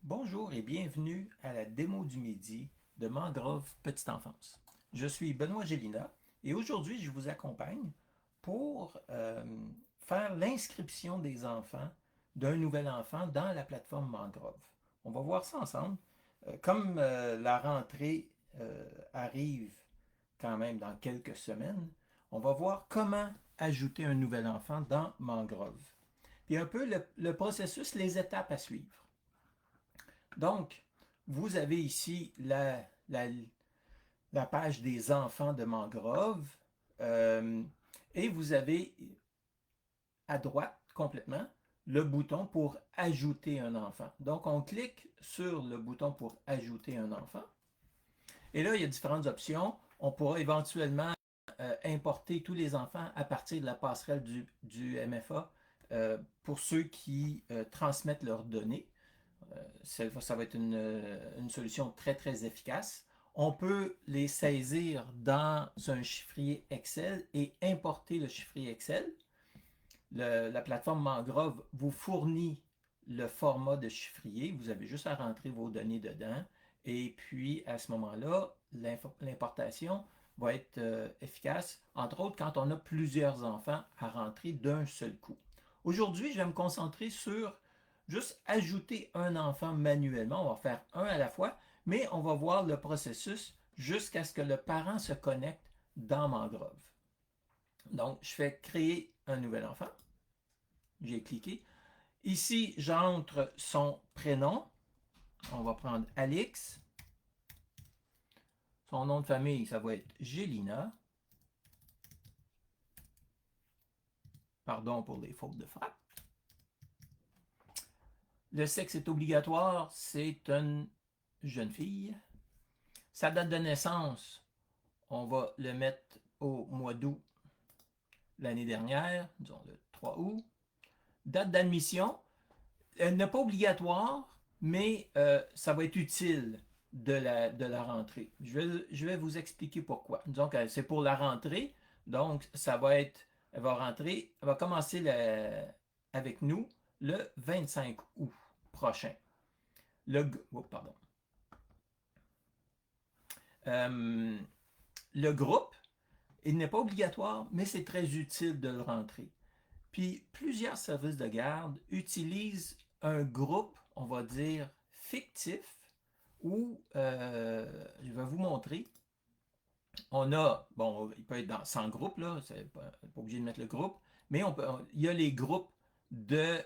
Bonjour et bienvenue à la démo du midi de Mangrove Petite Enfance. Je suis Benoît Gélina et aujourd'hui je vous accompagne pour faire l'inscription des enfants d'un nouvel enfant dans la plateforme Mangrove. On va voir ça ensemble. Comme la rentrée arrive quand même dans quelques semaines, on va voir comment ajouter un nouvel enfant dans Mangrove. Puis un peu le processus, les étapes à suivre. Donc, vous avez ici la page des enfants de Mangrove euh, et vous avez à droite complètement le bouton pour ajouter un enfant. Donc, on clique sur le bouton pour ajouter un enfant et là, il y a différentes options. On pourra éventuellement importer tous les enfants à partir de la passerelle du MFA pour ceux qui transmettent leurs données. Ça va être une solution très, très efficace. On peut les saisir dans un chiffrier Excel et importer le chiffrier Excel. La plateforme Mangrove vous fournit le format de chiffrier. Vous avez juste à rentrer vos données dedans. Et puis, à ce moment-là, l'importation va être efficace, entre autres quand on a plusieurs enfants à rentrer d'un seul coup. Aujourd'hui, je vais me concentrer sur juste ajouter un enfant manuellement. On va faire un à la fois, mais on va voir le processus jusqu'à ce que le parent se connecte dans Mangrove. Donc, je fais créer un nouvel enfant. J'ai cliqué. Ici, j'entre son prénom. On va prendre Alix. Son nom de famille, ça va être Gélina. Pardon pour les fautes de frappe. Le sexe est obligatoire, c'est une jeune fille. Sa date de naissance, on va le mettre au mois d'août l'année dernière, disons le 3 août. Date d'admission, elle n'est pas obligatoire, mais ça va être utile de la rentrée. Je vais vous expliquer pourquoi. Disons que c'est pour la rentrée, donc ça va être, elle va rentrer, elle va commencer avec nous le 25 août prochain. Oh, pardon. Euh, le groupe, il n'est pas obligatoire, mais c'est très utile de le rentrer. Puis plusieurs services de garde utilisent un groupe, on va dire, fictif, où je vais vous montrer. On a, bon, il peut être dans 100 groupes, là, c'est pas obligé de mettre le groupe, mais il y a les groupes du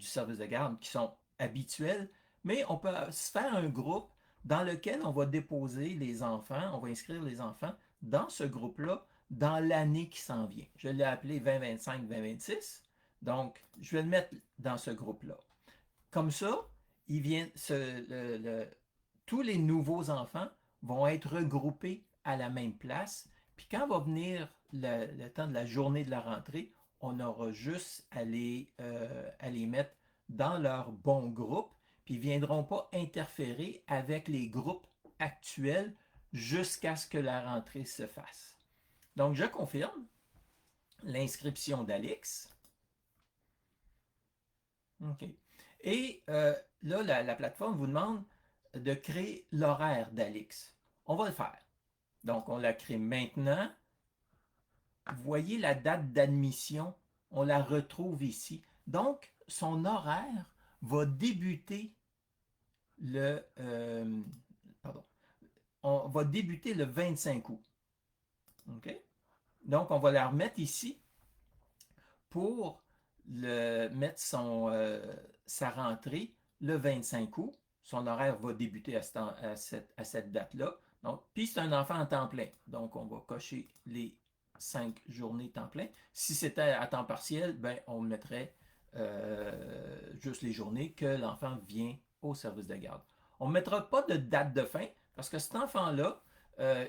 service de garde qui sont habituels, mais on peut se faire un groupe dans lequel on va déposer les enfants, on va inscrire les enfants dans ce groupe-là dans l'année qui s'en vient. Je l'ai appelé 2025-2026, donc je vais le mettre dans ce groupe-là. Comme ça, il vient, tous les nouveaux enfants vont être regroupés à la même place. Puis quand va venir le temps de la journée de la rentrée, on aura juste à les mettre dans leur bon groupe, puis ils ne viendront pas interférer avec les groupes actuels jusqu'à ce que la rentrée se fasse. Donc, je confirme l'inscription d'Alix. OK. Et là, la plateforme vous demande de créer l'horaire d'Alix. On va le faire. Donc, on la crée maintenant. Vous voyez la date d'admission, on la retrouve ici. Donc, son horaire va débuter le, pardon, on va débuter le 25 août. OK? Donc, on va la remettre ici pour mettre sa rentrée le 25 août. Son horaire va débuter à cette date-là. Donc, puis c'est un enfant en temps plein. Donc, on va cocher les 5 journées temps plein. Si c'était à temps partiel, ben, on mettrait juste les journées que l'enfant vient au service de garde. On ne mettra pas de date de fin parce que cet enfant-là,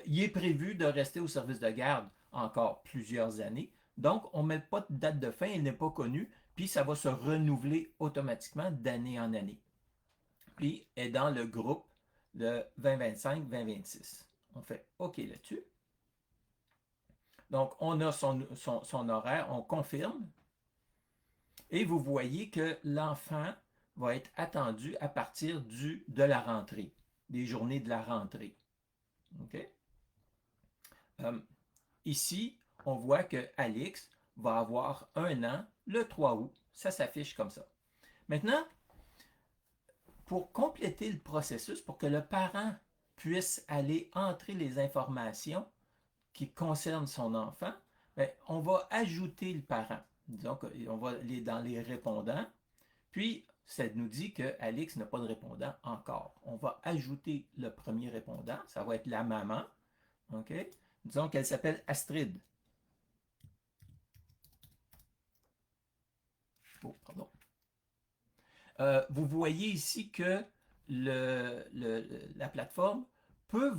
il est prévu de rester au service de garde encore plusieurs années. Donc, on ne met pas de date de fin, elle n'est pas connue, puis ça va se renouveler automatiquement d'année en année. Puis, elle est dans le groupe de 2025-2026. On fait OK là-dessus. Donc, on a son horaire, on confirme, et vous voyez que l'enfant va être attendu à partir de la rentrée, des journées de la rentrée. OK? Euh, Ici, on voit que Alix va avoir 1 an le 3 août. Ça s'affiche comme ça. Maintenant, pour compléter le processus, pour que le parent puisse aller entrer les informations qui concernent son enfant, bien, on va ajouter le parent. Disons qu'on va aller dans les répondants, puis ça nous dit que Alix n'a pas de répondant encore. On va ajouter le premier répondant, ça va être la maman. OK? Disons qu'elle s'appelle Astrid. Oh, pardon. Vous voyez ici que la plateforme peut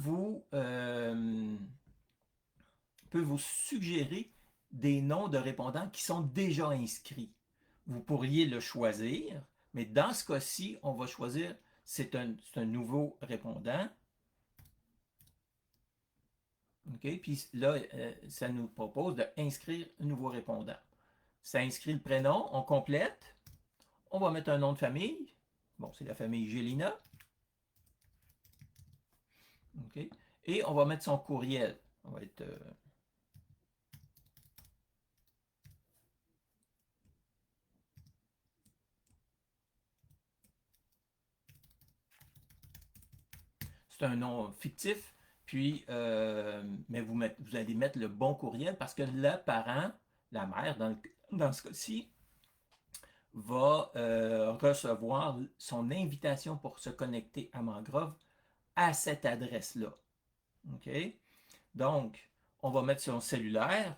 peut vous suggérer des noms de répondants qui sont déjà inscrits. Vous pourriez le choisir, mais dans ce cas-ci, on va choisir, c'est un nouveau répondant. OK? Puis là, ça nous propose d'inscrire un nouveau répondant. Ça inscrit le prénom, on complète. On va mettre un nom de famille. Bon, c'est la famille Gélina. OK? Et on va mettre son courriel. On va être. C'est un nom fictif. Puis, mais vous allez mettre le bon courriel parce que le parent, la mère, dans ce cas-ci, va recevoir son invitation pour se connecter à Mangrove à cette adresse-là. OK? Donc, on va mettre son cellulaire.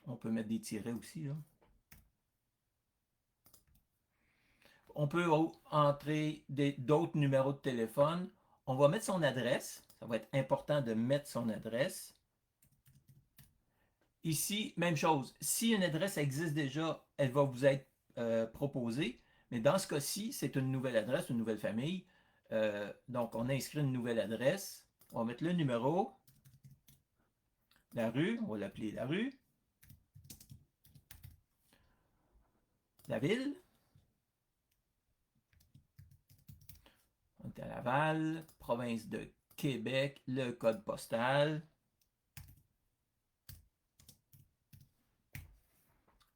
On peut mettre des tirets aussi, là. On peut entrer d'autres numéros de téléphone. On va mettre son adresse. Ça va être important de mettre son adresse. Ici, même chose. Si une adresse existe déjà, elle va vous être proposée. Mais dans ce cas-ci, c'est une nouvelle adresse, une nouvelle famille. Donc, on inscrit une nouvelle adresse. On va mettre le numéro, la rue, on va l'appeler la rue, la ville, on est à Laval, province de Québec, le code postal.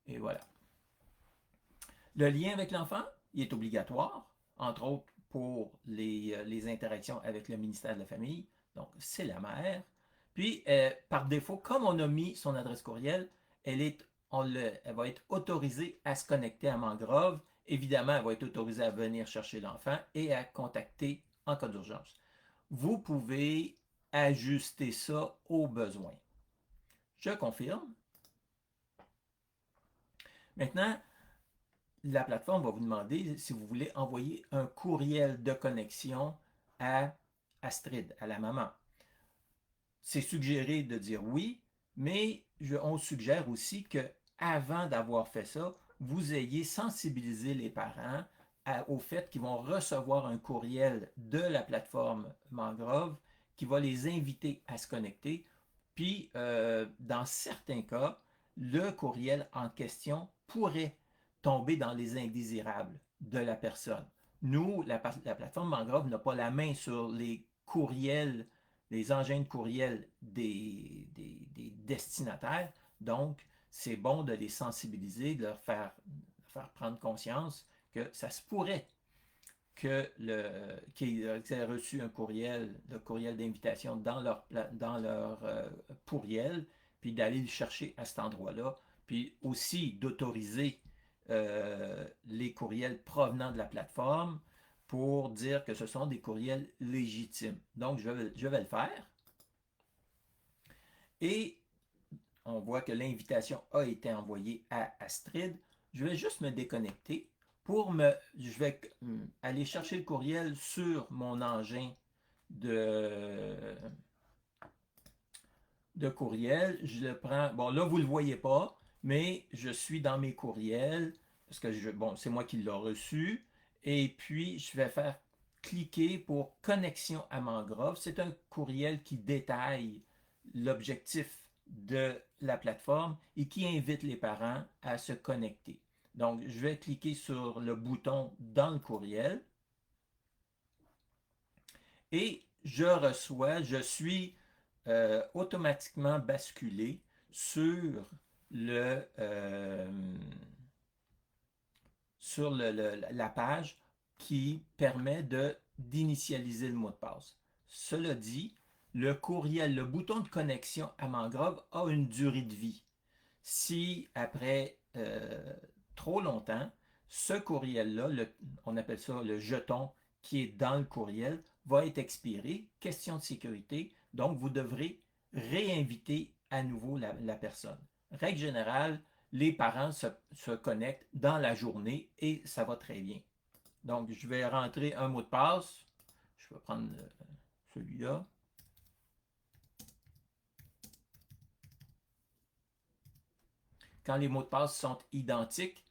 Et voilà. Le lien avec l'enfant, il est obligatoire, entre autres pour les interactions avec le ministère de la Famille. Donc, c'est la mère. Puis, par défaut, comme on a mis son adresse courriel, elle va être autorisée à se connecter à Mangrove. Évidemment, elle va être autorisée à venir chercher l'enfant et à contacter en cas d'urgence. Vous pouvez ajuster ça au besoin. Je confirme. Maintenant, la plateforme va vous demander si vous voulez envoyer un courriel de connexion à Astrid, à la maman. C'est suggéré de dire oui, mais on suggère aussi que avant d'avoir fait ça, vous ayez sensibilisé les parents au fait qu'ils vont recevoir un courriel de la plateforme Mangrove qui va les inviter à se connecter. Puis, dans certains cas, le courriel en question pourrait tomber dans les indésirables de la personne. Nous, la plateforme Mangrove n'a pas la main sur les courriels, les engins de courriel des destinataires. Donc, c'est bon de les sensibiliser, de leur faire prendre conscience que ça se pourrait qu'ils aient reçu un courriel, le courriel d'invitation dans leur courriel, puis d'aller le chercher à cet endroit-là, puis aussi d'autoriser les courriels provenant de la plateforme pour dire que ce sont des courriels légitimes. Donc, je vais le faire. Et on voit que l'invitation a été envoyée à Astrid. Je vais juste me déconnecter je vais aller chercher le courriel sur mon engin de, de courriel. Je le prends. Bon, là, vous ne le voyez pas, mais je suis dans mes courriels parce que bon, c'est moi qui l'ai reçu. Et puis, je vais faire cliquer pour connexion à Mangrove. C'est un courriel qui détaille l'objectif de la plateforme et qui invite les parents à se connecter. Donc, je vais cliquer sur le bouton dans le courriel et je suis automatiquement basculé sur le, la page qui permet d'initialiser le mot de passe. Cela dit, le courriel, le bouton de connexion à Mangrove a une durée de vie. Si après trop longtemps, ce courriel-là, on appelle ça le jeton qui est dans le courriel, va être expiré, question de sécurité, donc vous devrez réinviter à nouveau la personne. Règle générale, les parents se connectent dans la journée et ça va très bien. Donc, je vais rentrer un mot de passe. Je vais prendre celui-là. Quand les mots de passe sont identiques,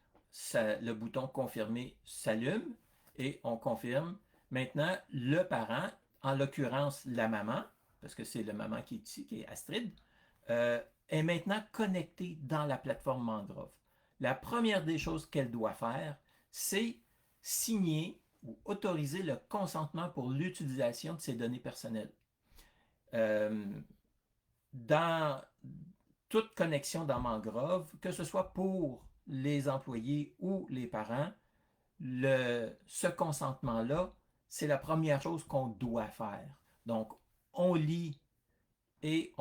le bouton confirmer s'allume et on confirme. Maintenant, le parent, en l'occurrence la maman, parce que c'est le maman qui est ici, qui est Astrid, est maintenant connectée dans la plateforme Mangrove. La première des choses qu'elle doit faire, c'est signer ou autoriser le consentement pour l'utilisation de ses données personnelles. Dans toute connexion dans Mangrove, que ce soit pour les employés ou les parents, ce consentement-là, c'est la première chose qu'on doit faire. Donc, on lit et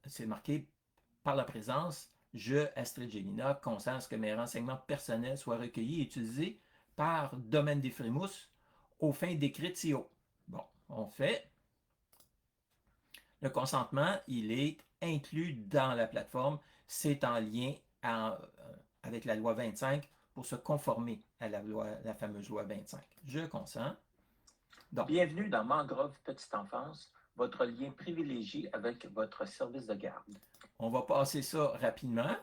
c'est marqué par la présence, je, Astrid Gélina, consens que mes renseignements personnels soient recueillis et utilisés par Domaine des Frémousses aux fins d'écrire CO. Bon, on fait. Le consentement, il est inclus dans la plateforme. C'est en lien avec la loi 25 pour se conformer à la fameuse loi 25. Je consens. Donc, bienvenue dans Mangrove Petite Enfance, votre lien privilégié avec votre service de garde. On va passer ça rapidement.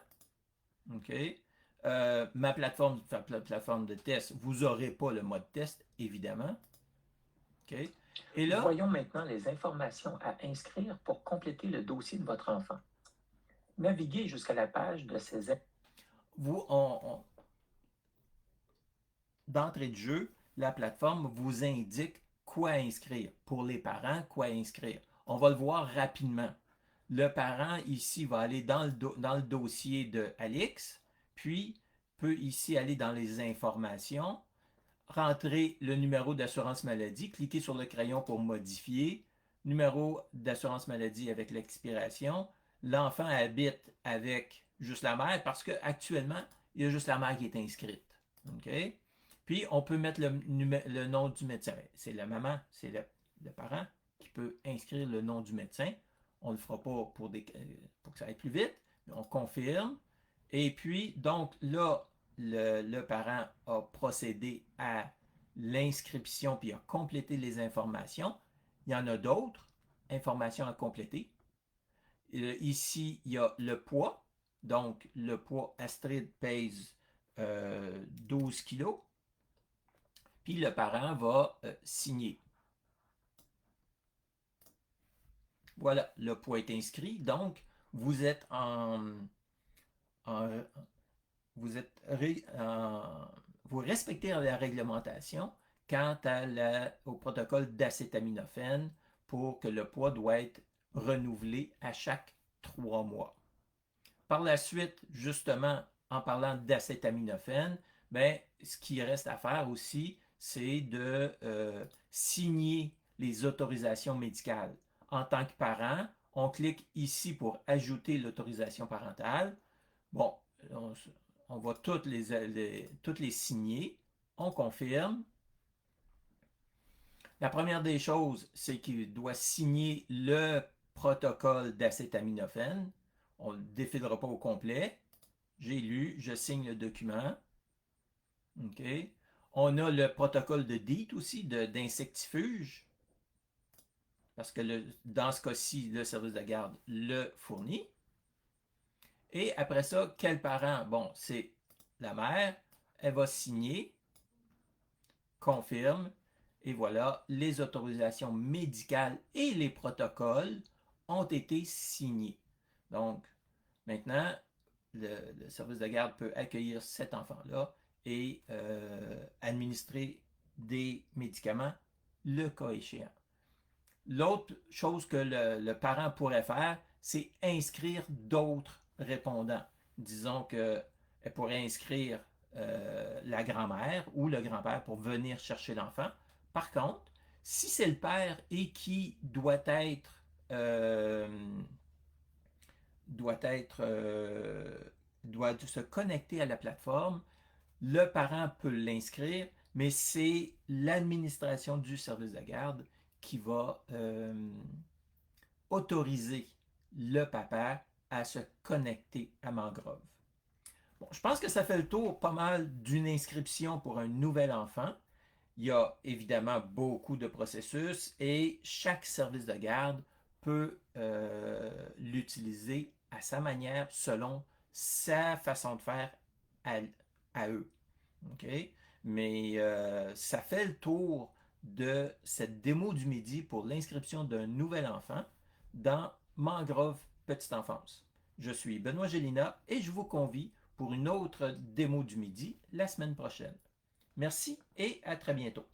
OK. Ma plateforme de test, vous n'aurez pas le mode test, évidemment. OK. Et là, voyons maintenant les informations à inscrire pour compléter le dossier de votre enfant. Naviguez jusqu'à la page de ces... D'entrée de jeu, la plateforme vous indique quoi inscrire. Pour les parents, quoi inscrire. On va le voir rapidement. Le parent ici va aller dans le dossier de Alix, puis peut ici aller dans les informations, rentrer le numéro d'assurance maladie, cliquer sur le crayon pour modifier, numéro d'assurance maladie avec l'expiration. L'enfant habite avec juste la mère parce qu'actuellement, il y a juste la mère qui est inscrite. OK? Puis, on peut mettre le nom du médecin. C'est la maman, c'est le parent qui peut inscrire le nom du médecin. On ne le fera pas pour que ça aille plus vite, mais on confirme. Et puis, donc là, le parent a procédé à l'inscription puis a complété les informations. Il y en a d'autres informations à compléter. Ici, il y a le poids. Donc, le poids Astrid pèse 12 kilos. Puis le parent va signer. Voilà, le poids est inscrit. Donc, vous êtes vous respectez la réglementation quant au protocole d'acétaminophène pour que le poids doit être renouvelé à chaque 3 mois. Par la suite, justement, en parlant d'acétaminophène, ben, ce qui reste à faire aussi, c'est de signer les autorisations médicales. En tant que parent, on clique ici pour ajouter l'autorisation parentale. Bon, on va toutes les signer. On confirme. La première des choses, c'est qu'il doit signer le protocole d'acétaminophène. On ne le défilera pas au complet. J'ai lu, je signe le document. OK. On a le protocole de DEET aussi, d'insectifuge. Parce que dans ce cas-ci, le service de garde le fournit. Et après ça, quel parent? Bon, c'est la mère. Elle va signer, confirme. Et voilà, les autorisations médicales et les protocoles ont été signés. Donc, maintenant, le service de garde peut accueillir cet enfant-là et administrer des médicaments le cas échéant. L'autre chose que le parent pourrait faire, c'est inscrire d'autres répondants. Disons qu'elle pourrait inscrire la grand-mère ou le grand-père pour venir chercher l'enfant. Par contre, si c'est le père et qui euh, doit être doit se connecter à la plateforme, le parent peut l'inscrire, mais c'est l'administration du service de garde qui va autoriser le papa à se connecter à Mangrove. Bon, je pense que ça fait le tour pas mal d'une inscription pour un nouvel enfant. Il y a évidemment beaucoup de processus et chaque service de garde peut l'utiliser à sa manière selon sa façon de faire à, à eux. OK? Mais ça fait le tour de cette démo du midi pour l'inscription d'un nouvel enfant dans Mangrove Petite Enfance. Je suis Benoît Gélina et je vous convie pour une autre démo du midi la semaine prochaine. Merci et à très bientôt.